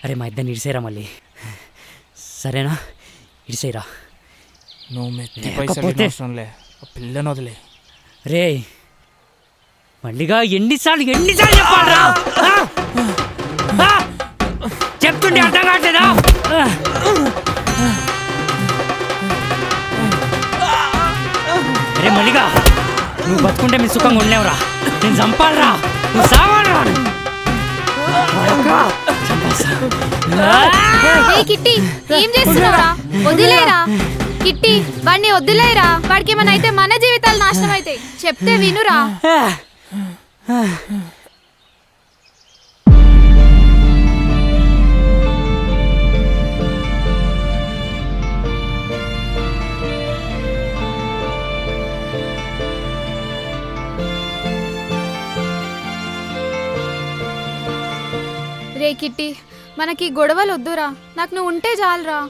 అరే మా ఇద్దరిని ఇడిసేరా మళ్ళీ, సరేనా? ఇడిసేరా. నువ్వు మెత్తి పైసలు అవసరంలే, ఆ పిల్లని వదిలే. రే మళ్ళీగా ఎన్నిసార్లు చెప్పాలరా? చెప్తుంటే అర్థం కావట్లేదా? అరే మళ్ళీగా నువ్వు బతుకుంటే మీ సుఖంగా ఉండలేవురా, నేను చంపాలరా, నువ్వు సావాలరా. కిట్టి ఏం చేస్తున్నావురా? వదిలేరా కిట్టి, వాడిని వదిలేరా. వాడికి ఏమైనా అయితే మన జీవితాలు నాశనం అవుతాయి. చెప్తే వినురా. రే కిట్టి, మనకి గొడవలు వద్దురా. నాకు నువ్వు ఉంటే చాలరా.